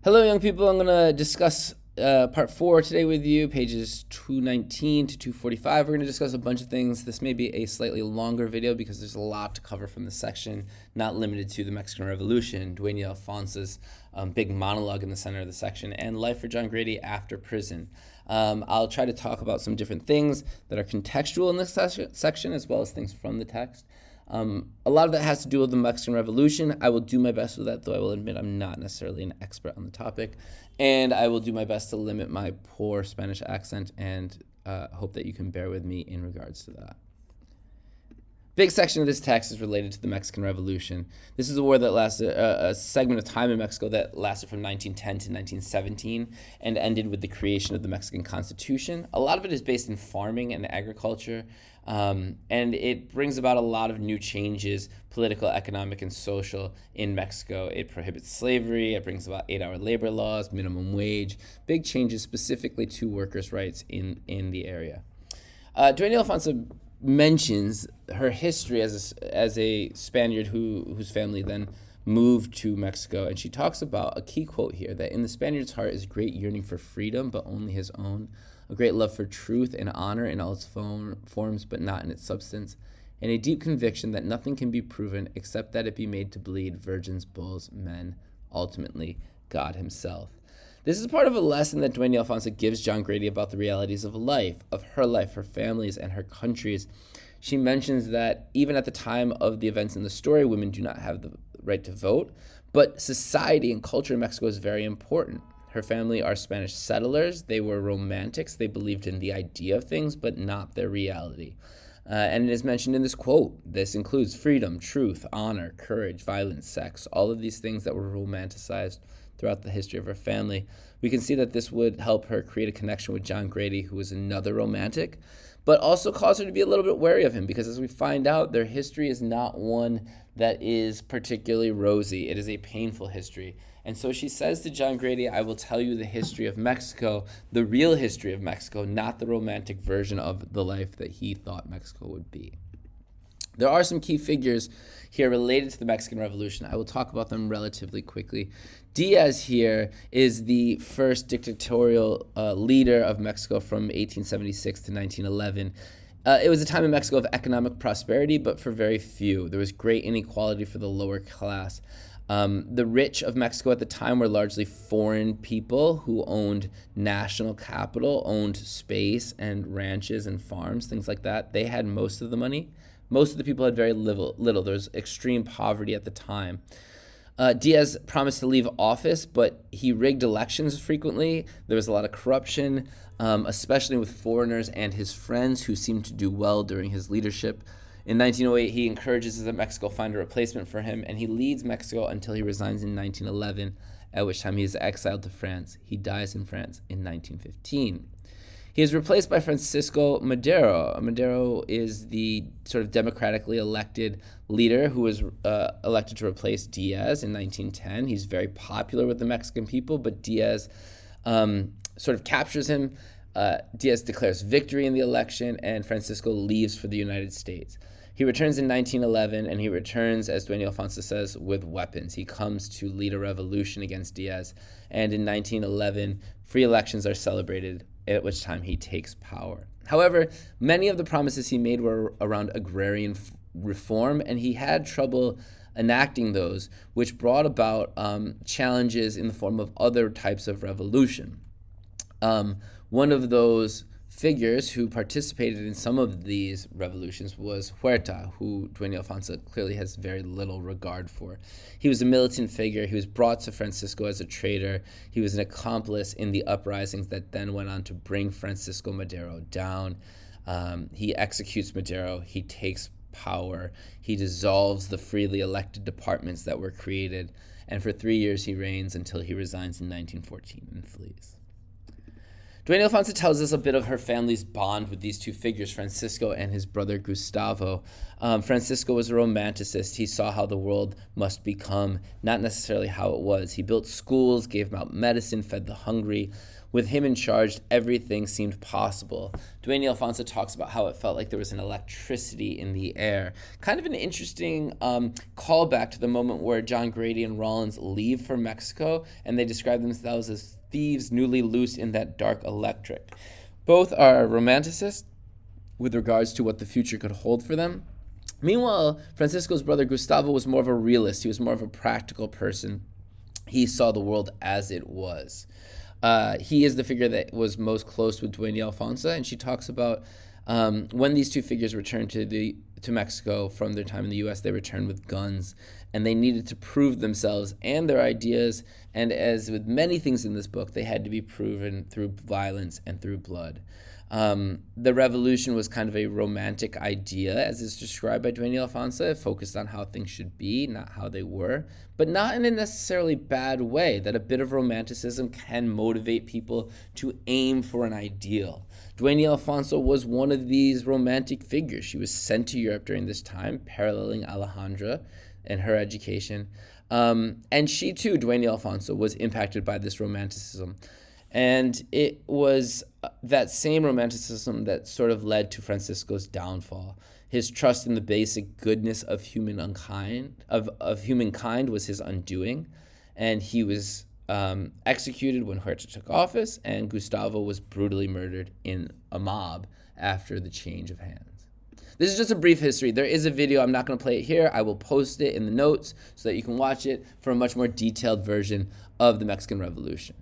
Hello, young people. I'm going to discuss part 4 today with you, pages 219 to 245. We're going to discuss a bunch of things. This may be a slightly longer video because there's a lot to cover from this section, not limited to the Mexican Revolution, Duane Alfonso's big monologue in the center of the section, and life for John Grady after prison. I'll try to talk about some different things that are contextual in this section, as well as things from the text. A lot of that has to do with the Mexican Revolution. I will do my best with that, though I will admit I'm not necessarily an expert on the topic. And I will do my best to limit my poor Spanish accent and hope that you can bear with me in regards to that. Big section of this text is related to the Mexican Revolution. This is a war that lasted, a segment of time in Mexico that lasted from 1910 to 1917 and ended with the creation of the Mexican Constitution. A lot of it is based in farming and agriculture, and it brings about a lot of new changes, political, economic, and social in Mexico. It prohibits slavery, it brings about 8-hour labor laws, minimum wage, big changes specifically to workers' rights in the area. Duane Alfonso mentions her history as a Spaniard whose family then moved to Mexico, and she talks about a key quote here, that in the Spaniard's heart is great yearning for freedom, but only his own, a great love for truth and honor in all its forms, but not in its substance, and a deep conviction that nothing can be proven except that it be made to bleed virgins, bulls, men, ultimately God himself. This is part of a lesson that Duane Alfonso gives John Grady about the realities of life, her family's, and her country's. She mentions that even at the time of the events in the story, women do not have the right to vote, but society and culture in Mexico is very important. Her family are Spanish settlers. They were romantics. They believed in the idea of things, but not their reality. And it is mentioned in this quote. This includes freedom, truth, honor, courage, violence, sex, all of these things that were romanticized throughout the history of her family. We can see that this would help her create a connection with John Grady, who is another romantic, but also cause her to be a little bit wary of him, because as we find out, their history is not one that is particularly rosy. It is a painful history. And so she says to John Grady, I will tell you the history of Mexico, the real history of Mexico, not the romantic version of the life that he thought Mexico would be. There are some key figures here related to the Mexican Revolution. I will talk about them relatively quickly. Diaz here is the first dictatorial leader of Mexico from 1876 to 1911. It was a time in Mexico of economic prosperity, but for very few. There was great inequality for the lower class. The rich of Mexico at the time were largely foreign people who owned national capital, owned space and ranches and farms, things like that. They had most of the money. Most of the people had very little. There was extreme poverty at the time. Diaz promised to leave office, but he rigged elections frequently. There was a lot of corruption, especially with foreigners and his friends who seemed to do well during his leadership. In 1908, he encourages that Mexico find a replacement for him, and he leads Mexico until he resigns in 1911, at which time he is exiled to France. He dies in France in 1915. He is replaced by Francisco Madero. Madero is the sort of democratically elected leader who was elected to replace Diaz in 1910. He's very popular with the Mexican people, but Diaz sort of captures him. Diaz declares victory in the election, and Francisco leaves for the United States. He returns in 1911, and he returns, as Duane Alfonso says, with weapons. He comes to lead a revolution against Diaz, and in 1911, free elections are celebrated, at which time he takes power. However, many of the promises he made were around agrarian reform, and he had trouble enacting those, which brought about challenges in the form of other types of revolution. One of those figures who participated in some of these revolutions was Huerta, who Duane Alfonso clearly has very little regard for. He was a militant figure. He was brought to Francisco as a traitor. He was an accomplice in the uprisings that then went on to bring Francisco Madero down. He executes Madero. He takes power. He dissolves the freely elected departments that were created. And for 3 years he reigns until he resigns in 1914 and flees. Duane Alfonso tells us a bit of her family's bond with these two figures, Francisco and his brother Gustavo. Francisco was a romanticist. He saw how the world must become, not necessarily how it was. He built schools, gave out medicine, fed the hungry. With him in charge, everything seemed possible. Duane Alfonso talks about how it felt like there was an electricity in the air. Kind of an interesting callback to the moment where John Grady and Rollins leave for Mexico, and they describe themselves as thieves newly loosed in that dark electric. Both are romanticists with regards to what the future could hold for them. Meanwhile, Francisco's brother Gustavo was more of a realist. He was more of a practical person. He saw the world as it was. He is the figure that was most close with Duane Alfonso, and she talks about when these two figures returned to Mexico from their time in the U.S., they returned with guns, and they needed to prove themselves and their ideas, and as with many things in this book, they had to be proven through violence and through blood. The revolution was kind of a romantic idea, as is described by Duane Alfonso. It focused on how things should be, not how they were, but not in a necessarily bad way, that a bit of romanticism can motivate people to aim for an ideal. Duane Alfonso was one of these romantic figures. She was sent to Europe during this time, paralleling Alejandra and her education. And she too, Duane Alfonso, was impacted by this romanticism. And it was that same romanticism that sort of led to Francisco's downfall. His trust in the basic goodness of humankind was his undoing, and he was executed when Huerta took office, and Gustavo was brutally murdered in a mob after the change of hands. This is just a brief history. There is a video. I'm not going to play it here. I will post it in the notes so that you can watch it for a much more detailed version of the Mexican Revolution.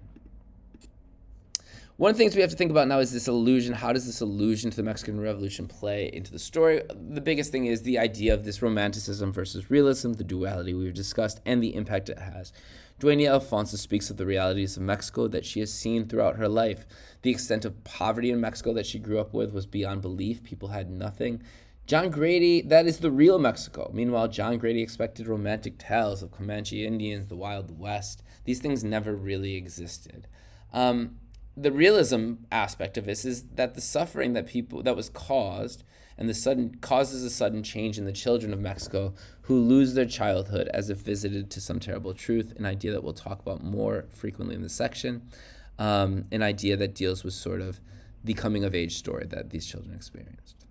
One of the things we have to think about now is this allusion. How does this allusion to the Mexican Revolution play into the story? The biggest thing is the idea of this romanticism versus realism, the duality we've discussed, and the impact it has. Duane Alfonso speaks of the realities of Mexico that she has seen throughout her life. The extent of poverty in Mexico that she grew up with was beyond belief. People had nothing. John Grady, that is the real Mexico. Meanwhile, John Grady expected romantic tales of Comanche Indians, the Wild West. These things never really existed. The realism aspect of this is that the suffering that was caused causes a sudden change in the children of Mexico who lose their childhood as if visited to some terrible truth, an idea that we'll talk about more frequently in this section, an idea that deals with sort of the coming of age story that these children experienced.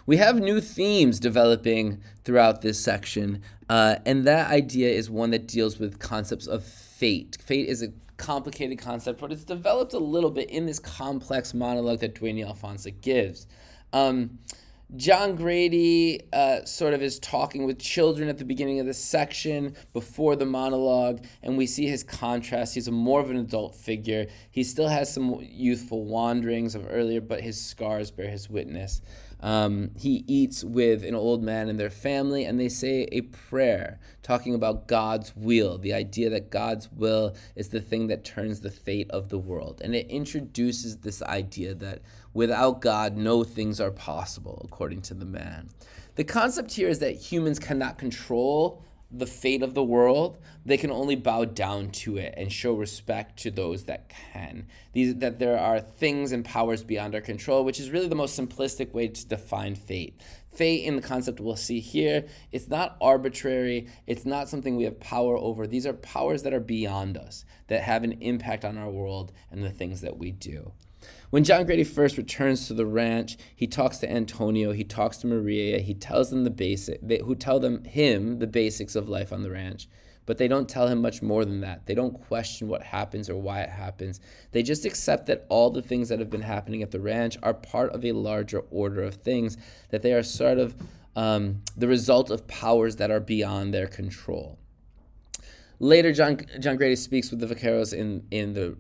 We have new themes developing throughout this section, and that idea is one that deals with concepts of fate. Fate is a complicated concept, but it's developed a little bit in this complex monologue that Duane Alfonso gives. John Grady sort of is talking with children at the beginning of this section before the monologue, and we see his contrast. He's more of an adult figure. He still has some youthful wanderings of earlier, but his scars bear his witness. He eats with an old man and their family, and they say a prayer talking about God's will, the idea that God's will is the thing that turns the fate of the world. And it introduces this idea that without God, no things are possible, according to the man. The concept here is that humans cannot control the fate of the world. They can only bow down to it and show respect to those that can. That there are things and powers beyond our control, which is really the most simplistic way to define fate. Fate, in the concept we'll see here, it's not arbitrary. It's not something we have power over. These are powers that are beyond us, that have an impact on our world and the things that we do. When John Grady first returns to the ranch, he talks to Antonio, he talks to Maria, he tells them the basics of life on the ranch, but they don't tell him much more than that. They don't question what happens or why it happens. They just accept that all the things that have been happening at the ranch are part of a larger order of things, that they are sort of the result of powers that are beyond their control. Later, John Grady speaks with the vaqueros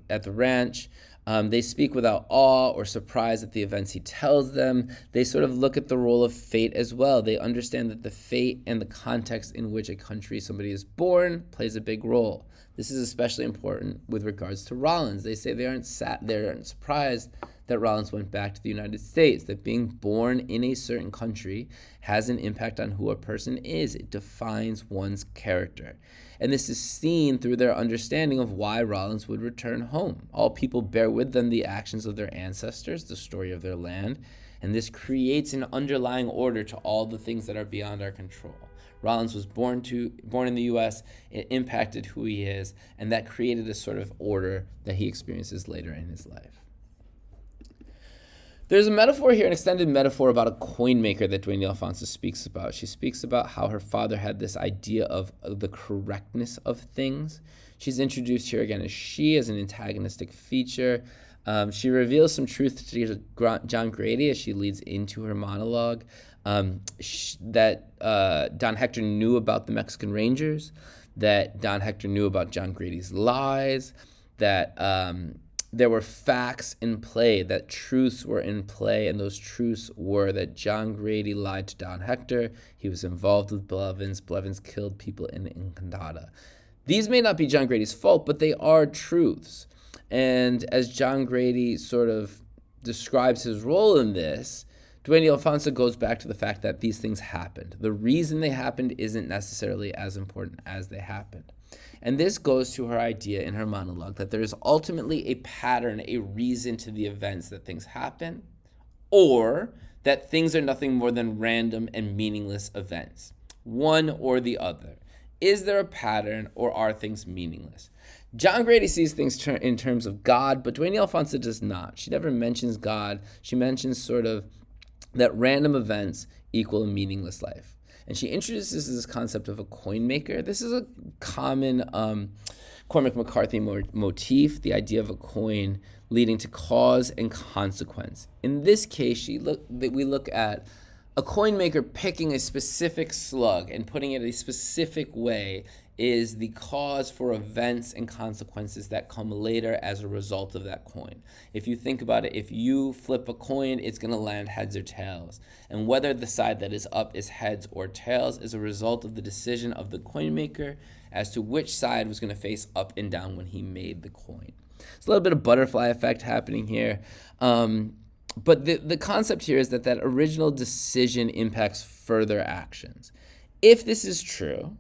at the ranch. They speak without awe or surprise at the events he tells them. They sort of look at the role of fate as well. They understand that the fate and the context in which a country somebody is born plays a big role. This is especially important with regards to Rollins. They say they aren't surprised that Rollins went back to the United States, that being born in a certain country has an impact on who a person is. It defines one's character. And this is seen through their understanding of why Rollins would return home. All people bear with them the actions of their ancestors, the story of their land, and this creates an underlying order to all the things that are beyond our control. Rollins was born in the U.S., it impacted who he is, and that created a sort of order that he experiences later in his life. There's a metaphor here, an extended metaphor about a coin maker that Dwayne Alfonso speaks about. She speaks about how her father had this idea of the correctness of things. She's introduced here again as she as an antagonistic feature. She reveals some truth to John Grady as she leads into her monologue. That Don Hector knew about the Mexican Rangers, that Don Hector knew about John Grady's lies, that there were facts in play, that truths were in play, and those truths were that John Grady lied to Don Hector, he was involved with Blevins killed people in Encantada. These may not be John Grady's fault, but they are truths. And as John Grady sort of describes his role in this, Dwayne Alfonso goes back to the fact that these things happened. The reason they happened isn't necessarily as important as they happened. And this goes to her idea in her monologue that there is ultimately a pattern, a reason to the events that things happen, or that things are nothing more than random and meaningless events. One or the other. Is there a pattern, or are things meaningless? John Grady sees things in terms of God, but Dwayne Alfonso does not. She never mentions God. She mentions sort of that random events equal a meaningless life. And she introduces this concept of a coin maker. This is a common Cormac McCarthy motif, the idea of a coin leading to cause and consequence. In this case, we look at a coin maker picking a specific slug and putting it a specific way is the cause for events and consequences that come later as a result of that coin. If you think about it, if you flip a coin, it's going to land heads or tails. And whether the side that is up is heads or tails is a result of the decision of the coin maker as to which side was going to face up and down when he made the coin. It's a little bit of butterfly effect happening here. But the concept here is that original decision impacts further actions. If this is true,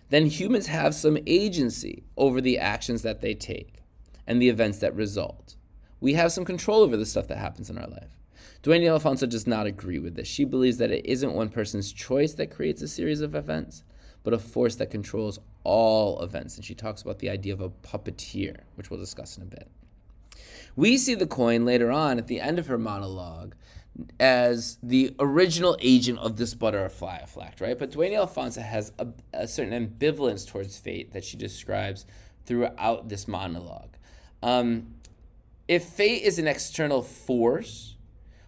then humans have some agency over the actions that they take and the events that result. We have some control over the stuff that happens in our life. Dwayne Alfonso does not agree with this. She believes that it isn't one person's choice that creates a series of events, but a force that controls all events. And she talks about the idea of a puppeteer, which we'll discuss in a bit. We see the coin later on at the end of her monologue as the original agent of this butterfly effect, right? But Dwayne Alfonso has a certain ambivalence towards fate that she describes throughout this monologue. If fate is an external force,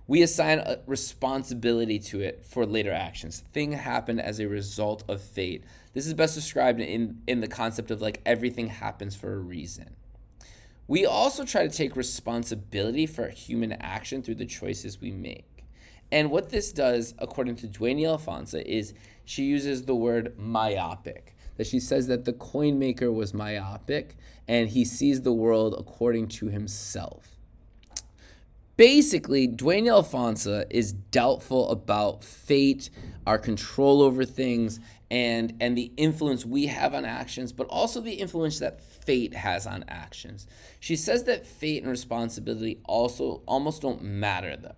we assign a responsibility to it for later actions. Things happen as a result of fate. This is best described in the concept of like everything happens for a reason. We also try to take responsibility for human action through the choices we make. And what this does, according to Dwayne Alfonso, is she uses the word myopic. That she says that the coin maker was myopic and he sees the world according to himself. Basically, Dwayne Alfonso is doubtful about fate, our control over things, and the influence we have on actions, but also the influence that fate has on actions. She says that fate and responsibility also almost don't matter, though.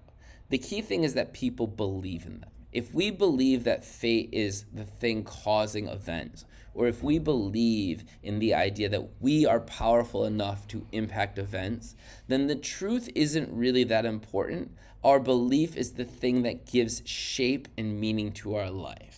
The key thing is that people believe in them. If we believe that fate is the thing causing events, or if we believe in the idea that we are powerful enough to impact events, then the truth isn't really that important. Our belief is the thing that gives shape and meaning to our life.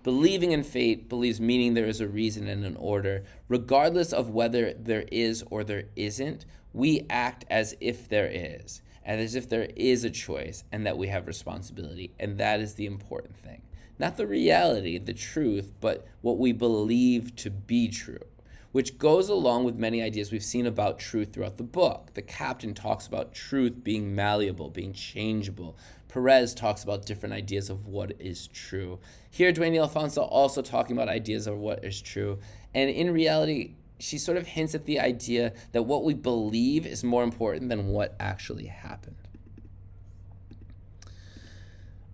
Believing in fate believes meaning there is a reason and an order. Regardless of whether there is or there isn't, we act as if there is, and as if there is a choice and that we have responsibility. And that is the important thing. Not the reality, the truth, but what we believe to be true, which goes along with many ideas we've seen about truth throughout the book. The captain talks about truth being malleable, being changeable. Perez talks about different ideas of what is true. Here, Dwayne Alfonso also talking about ideas of what is true. And in reality, she sort of hints at the idea that what we believe is more important than what actually happened.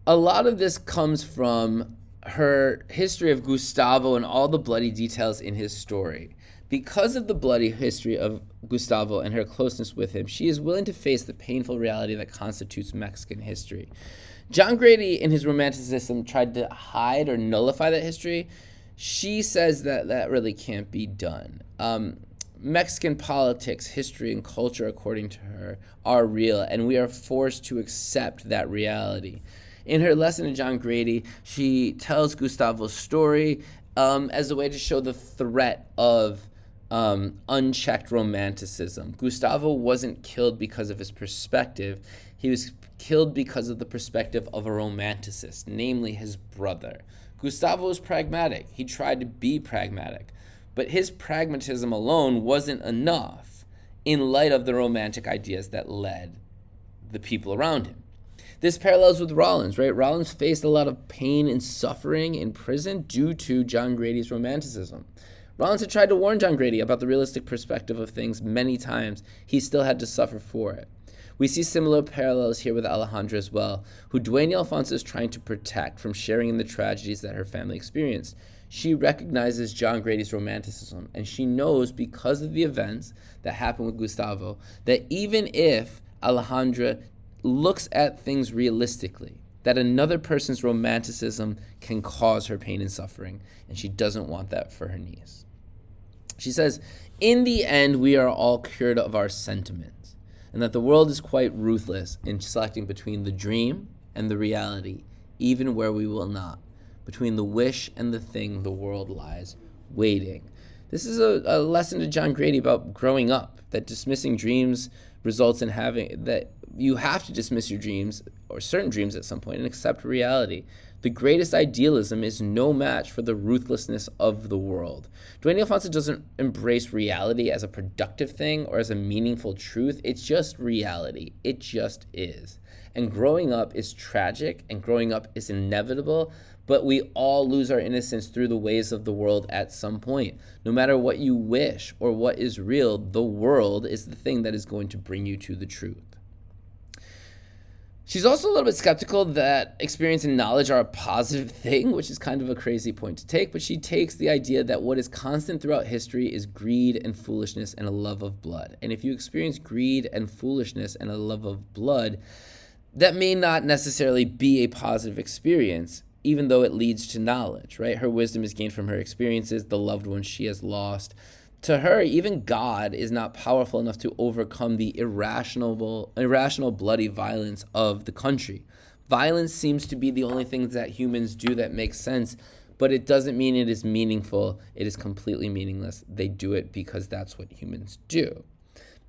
A lot of this comes from her history of Gustavo and all the bloody details in his story. Because of the bloody history of Gustavo and her closeness with him, she is willing to face the painful reality that constitutes Mexican history. John Grady, in his Romanticism, tried to hide or nullify that history. She says that that really can't be done. Mexican politics, history, and culture, according to her, are real, and we are forced to accept that reality. In her lesson to John Grady, she tells Gustavo's story as a way to show the threat of unchecked romanticism. Gustavo wasn't killed because of his perspective. He was killed because of the perspective of a romanticist, namely his brother. Gustavo was pragmatic. He tried to be pragmatic. But his pragmatism alone wasn't enough in light of the romantic ideas that led the people around him. This parallels with Rollins, right? Rollins faced a lot of pain and suffering in prison due to John Grady's romanticism. Rollins had tried to warn John Grady about the realistic perspective of things many times. He still had to suffer for it. We see similar parallels here with Alejandra as well, who Duane Alfonso is trying to protect from sharing in the tragedies that her family experienced. She recognizes John Grady's romanticism, and she knows because of the events that happened with Gustavo that even if Alejandra looks at things realistically, that another person's romanticism can cause her pain and suffering, and she doesn't want that for her niece. She says, in the end, we are all cured of our sentiments, and that the world is quite ruthless in selecting between the dream and the reality, even where we will not, between the wish and the thing the world lies waiting. This is a lesson to John Grady about growing up, that dismissing dreams results in that you have to dismiss your dreams or certain dreams at some point and accept reality. The greatest idealism is no match for the ruthlessness of the world. Duane Alfonso doesn't embrace reality as a productive thing or as a meaningful truth. It's just reality. It just is. And growing up is tragic, and growing up is inevitable, but we all lose our innocence through the ways of the world at some point. No matter what you wish or what is real, the world is the thing that is going to bring you to the truth. She's also a little bit skeptical that experience and knowledge are a positive thing, which is kind of a crazy point to take, but she takes the idea that what is constant throughout history is greed and foolishness and a love of blood. And if you experience greed and foolishness and a love of blood, that may not necessarily be a positive experience, even though it leads to knowledge, right? Her wisdom is gained from her experiences, the loved ones she has lost. To her, even God is not powerful enough to overcome the irrational, bloody violence of the country. Violence seems to be the only thing that humans do that makes sense, but it doesn't mean it is meaningful. It is completely meaningless. They do it because that's what humans do.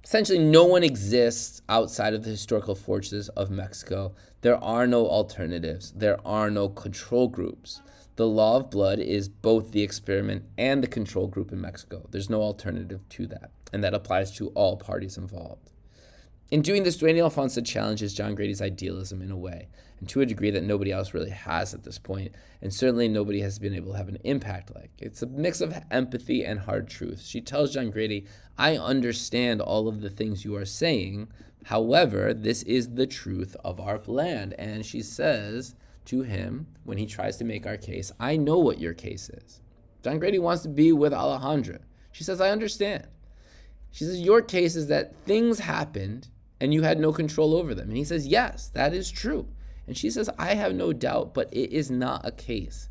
Essentially, no one exists outside of the historical forces of Mexico. There are no alternatives. There are no control groups. The law of blood is both the experiment and the control group in Mexico. There's no alternative to that, and that applies to all parties involved. In doing this, Duane Alfonso challenges John Grady's idealism in a way, and to a degree that nobody else really has at this point, and certainly nobody has been able to have an impact like. It's a mix of empathy and hard truth. She tells John Grady, I understand all of the things you are saying, however, this is the truth of our land. And she says to him, when he tries to make our case, I know what your case is. John Grady wants to be with Alejandra. She says, I understand. She says, your case is that things happened and you had no control over them. And he says, yes, that is true. And she says, I have no doubt, but it is not a case.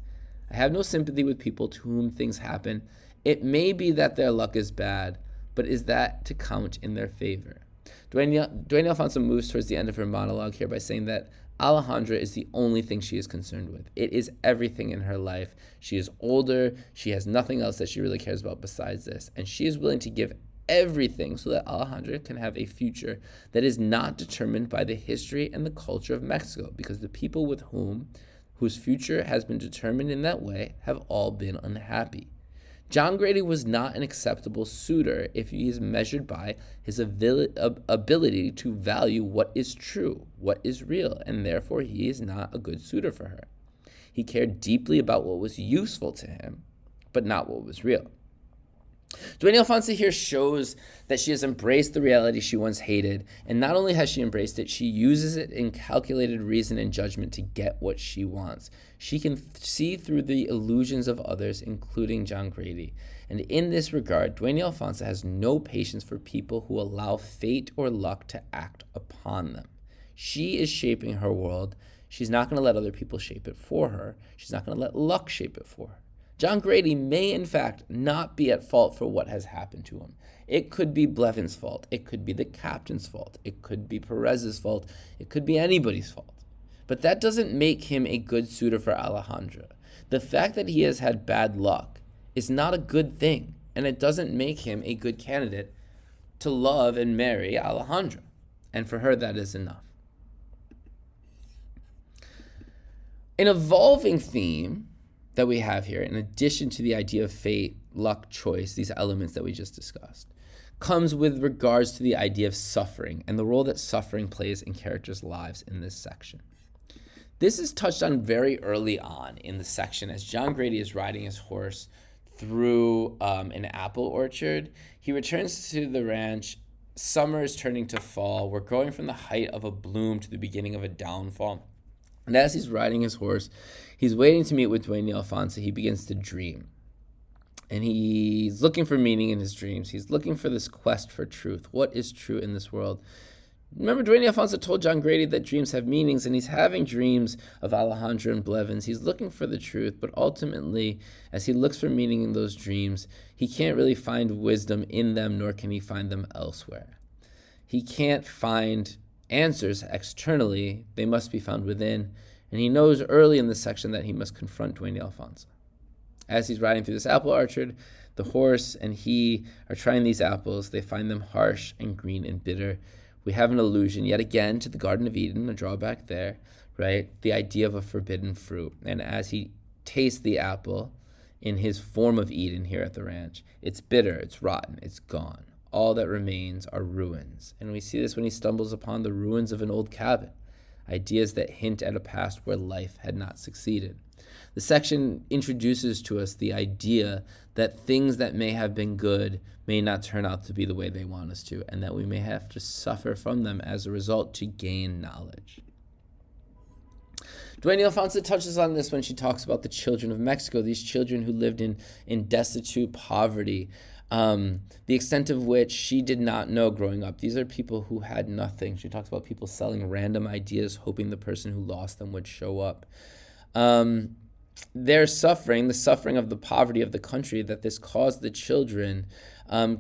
I have no sympathy with people to whom things happen. It may be that their luck is bad, but is that to count in their favor? Duane Alfonso moves towards the end of her monologue here by saying that Alejandra is the only thing she is concerned with. It is everything in her life. She is older. She has nothing else that she really cares about besides this. And she is willing to give everything so that Alejandra can have a future that is not determined by the history and the culture of Mexico, because the people with whose future has been determined in that way have all been unhappy. John Grady was not an acceptable suitor if he is measured by his ability to value what is true, what is real, and therefore he is not a good suitor for her. He cared deeply about what was useful to him, but not what was real. Duane Alfonso here shows that she has embraced the reality she once hated, and not only has she embraced it, she uses it in calculated reason and judgment to get what she wants. She can see through the illusions of others, including John Grady. And in this regard, Duane Alfonso has no patience for people who allow fate or luck to act upon them. She is shaping her world. She's not going to let other people shape it for her. She's not going to let luck shape it for her. John Grady may, in fact, not be at fault for what has happened to him. It could be Blevins' fault. It could be the captain's fault. It could be Perez's fault. It could be anybody's fault. But that doesn't make him a good suitor for Alejandra. The fact that he has had bad luck is not a good thing, and it doesn't make him a good candidate to love and marry Alejandra. And for her, that is enough. An evolving theme that we have here, in addition to the idea of fate, luck, choice, these elements that we just discussed, comes with regards to the idea of suffering and the role that suffering plays in characters' lives in this section. This is touched on very early on in the section as John Grady is riding his horse through an apple orchard. He returns to the ranch. Summer is turning to fall. We're going from the height of a bloom to the beginning of a downfall. And as he's riding his horse, he's waiting to meet with Duane Alfonso. He begins to dream. And he's looking for meaning in his dreams. He's looking for this quest for truth. What is true in this world? Remember, Duane Alfonso told John Grady that dreams have meanings, and he's having dreams of Alejandra and Blevins. He's looking for the truth, but ultimately, as he looks for meaning in those dreams, he can't really find wisdom in them, nor can he find them elsewhere. He can't find answers externally. They must be found within. And he knows early in this section that he must confront Duane Alfonso. As he's riding through this apple orchard, the horse and he are trying these apples. They find them harsh and green and bitter. We have an allusion yet again to the Garden of Eden, a drawback there, right? The idea of a forbidden fruit. And as he tastes the apple in his form of Eden here at the ranch, it's bitter, it's rotten, it's gone. All that remains are ruins. And we see this when he stumbles upon the ruins of an old cabin, ideas that hint at a past where life had not succeeded. The section introduces to us the idea that things that may have been good may not turn out to be the way they want us to, and that we may have to suffer from them as a result to gain knowledge. Duane Alfonso touches on this when she talks about the children of Mexico, these children who lived in destitute poverty, the extent of which she did not know growing up. These are people who had nothing. She talks about people selling random ideas, hoping the person who lost them would show up. Their suffering, the suffering of the poverty of the country that this caused the children,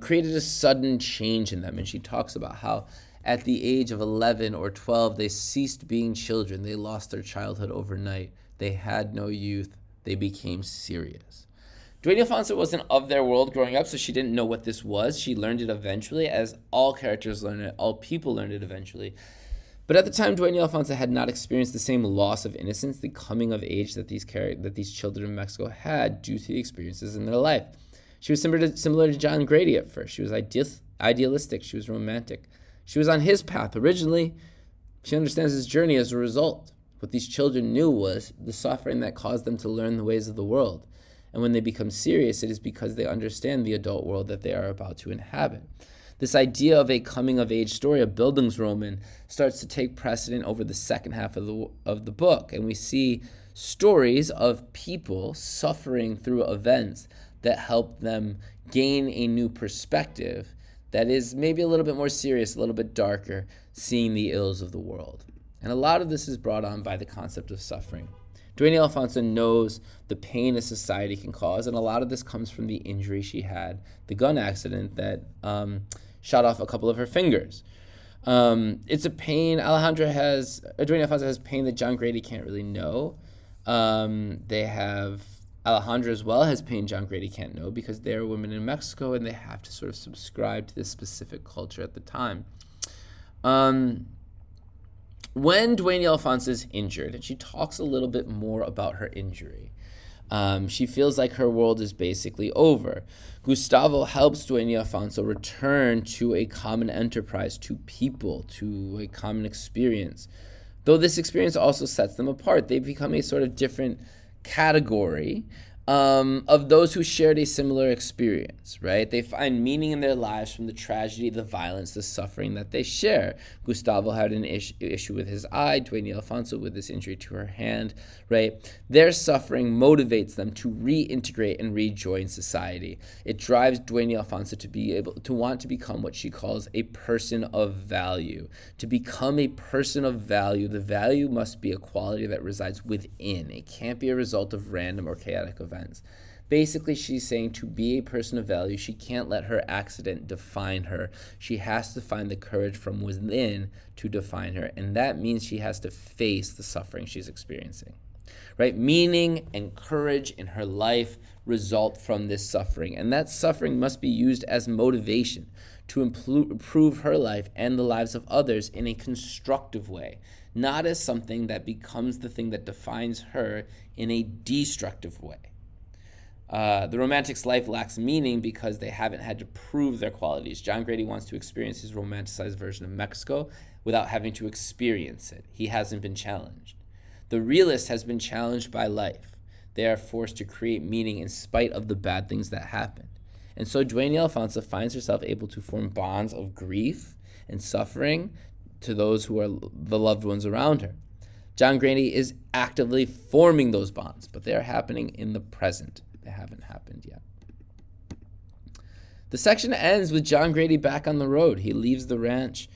created a sudden change in them. And she talks about how at the age of 11 or 12, they ceased being children. They lost their childhood overnight. They had no youth. They became serious. Duane Alfonso wasn't of their world growing up, so she didn't know what this was. She learned it eventually, as all characters learn it, all people learned it eventually. But at the time, Duane Alfonso had not experienced the same loss of innocence, the coming of age that these children in Mexico had due to the experiences in their life. She was similar to John Grady at first. She was idealistic. She was romantic. She was on his path originally. She understands his journey as a result. What these children knew was the suffering that caused them to learn the ways of the world. And when they become serious, it is because they understand the adult world that they are about to inhabit. This idea of a coming-of-age story, a Bildungsroman, starts to take precedent over the second half of the book. And we see stories of people suffering through events that help them gain a new perspective that is maybe a little bit more serious, a little bit darker, seeing the ills of the world. And a lot of this is brought on by the concept of suffering. Duane Alfonso knows the pain a society can cause, and a lot of this comes from the injury she had, the gun accident that shot off a couple of her fingers. It's a pain. Duane Alfonso has pain that John Grady can't really know. Alejandra as well has pain John Grady can't know because they are women in Mexico and they have to sort of subscribe to this specific culture at the time. When Duane Alfonso is injured, and she talks a little bit more about her injury, she feels like her world is basically over. Gustavo helps Duane Alfonso return to a common enterprise, to people, to a common experience. Though this experience also sets them apart. They become a sort of different category of those who shared a similar experience, right? They find meaning in their lives from the tragedy, the violence, the suffering that they share. Gustavo had an issue with his eye, Duane Alfonso with this injury to her hand, right? Their suffering motivates them to reintegrate and rejoin society. It drives Duane Alfonso to be able to want to become what she calls a person of value. To become a person of value, the value must be a quality that resides within. It can't be a result of random or chaotic events. Basically, she's saying to be a person of value, she can't let her accident define her. She has to find the courage from within to define her, and that means she has to face the suffering she's experiencing. Right? Meaning and courage in her life result from this suffering, and that suffering must be used as motivation to improve her life and the lives of others in a constructive way, not as something that becomes the thing that defines her in a destructive way. The romantic's life lacks meaning because they haven't had to prove their qualities. John Grady wants to experience his romanticized version of Mexico without having to experience it. He hasn't been challenged. The realist has been challenged by life. They are forced to create meaning in spite of the bad things that happened. And so Duane Alfonso finds herself able to form bonds of grief and suffering to those who are the loved ones around her. John Grady is actively forming those bonds, but they are happening in the present. They haven't happened yet. The section ends with John Grady back on the road. He leaves the ranch.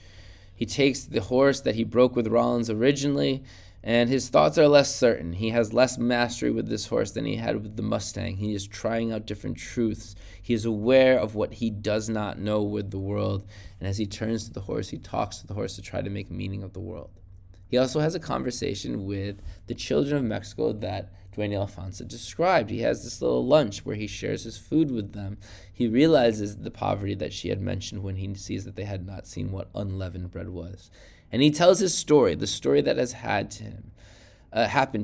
He takes the horse that he broke with Rollins originally, and his thoughts are less certain. He has less mastery with this horse than he had with the Mustang. He is trying out different truths. He is aware of what he does not know with the world, and as he turns to the horse, he talks to the horse to try to make meaning of the world. He also has a conversation with the children of Mexico that Duane Alfonso described. He has this little lunch where he shares his food with them. He realizes the poverty that she had mentioned when he sees that they had not seen what unleavened bread was. And he tells his story, the story that has happened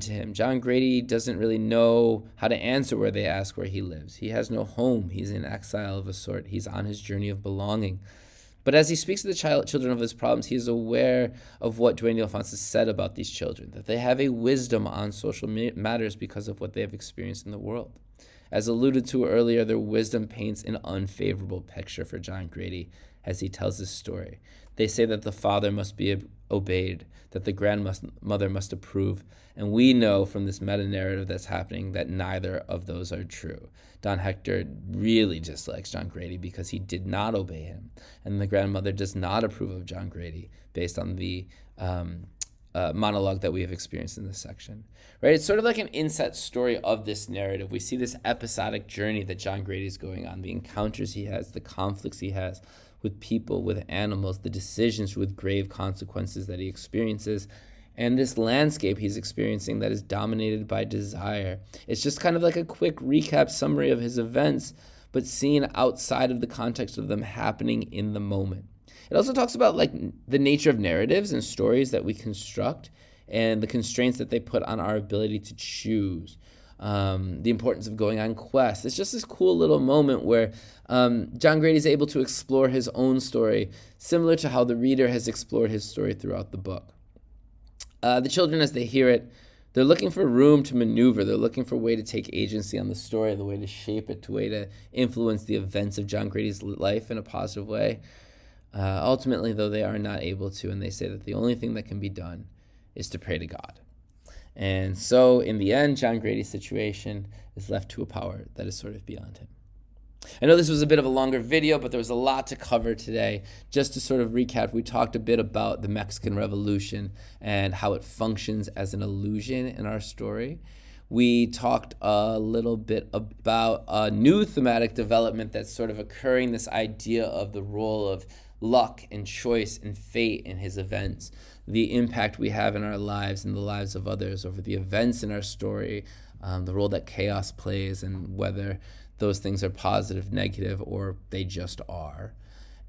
to him. John Grady doesn't really know how to answer where they ask where he lives. He has no home. He's in exile of a sort. He's on his journey of belonging. But as he speaks to the children of his problems, he is aware of what Duane Alfonso said about these children, that they have a wisdom on social matters because of what they have experienced in the world. As alluded to earlier, their wisdom paints an unfavorable picture for John Grady as he tells his story. They say that the father must be obeyed, that the grandmother must approve, and we know from this meta-narrative that's happening that neither of those are true. Don Hector really dislikes John Grady because he did not obey him, and the grandmother does not approve of John Grady based on the monologue that we have experienced in this section. Right? It's sort of like an inset story of this narrative. We see this episodic journey that John Grady is going on, the encounters he has, the conflicts he has with people, with animals, the decisions with grave consequences that he experiences, and this landscape he's experiencing that is dominated by desire. It's just kind of like a quick recap summary of his events, but seen outside of the context of them happening in the moment. It also talks about like the nature of narratives and stories that we construct and the constraints that they put on our ability to choose. The importance of going on quests. It's just this cool little moment where John Grady is able to explore his own story, similar to how the reader has explored his story throughout the book. The children, as they hear it, they're looking for room to maneuver. They're looking for a way to take agency on the story, the way to shape it, the way to influence the events of John Grady's life in a positive way. Ultimately, though, they are not able to, and they say that the only thing that can be done is to pray to God. And so, in the end, John Grady's situation is left to a power that is sort of beyond him. I know this was a bit of a longer video, but there was a lot to cover today. Just to sort of recap, we talked a bit about the Mexican Revolution and how it functions as an illusion in our story. We talked a little bit about a new thematic development that's sort of occurring, this idea of the role of luck and choice and fate in his events, the impact we have in our lives and the lives of others over the events in our story, the role that chaos plays and whether those things are positive, negative, or they just are.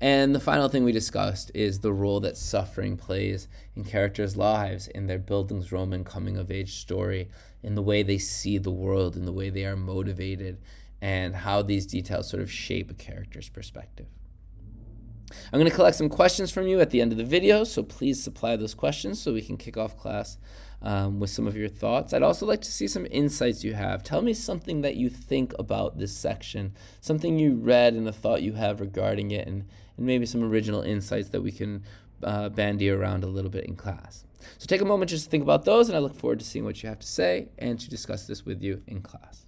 And the final thing we discussed is the role that suffering plays in characters' lives, in their Bildungsroman and coming-of-age story, in the way they see the world, in the way they are motivated, and how these details sort of shape a character's perspective. I'm going to collect some questions from you at the end of the video, so please supply those questions so we can kick off class with some of your thoughts. I'd also like to see some insights you have. Tell me something that you think about this section, something you read and a thought you have regarding it, and maybe some original insights that we can bandy around a little bit in class. So take a moment just to think about those, and I look forward to seeing what you have to say and to discuss this with you in class.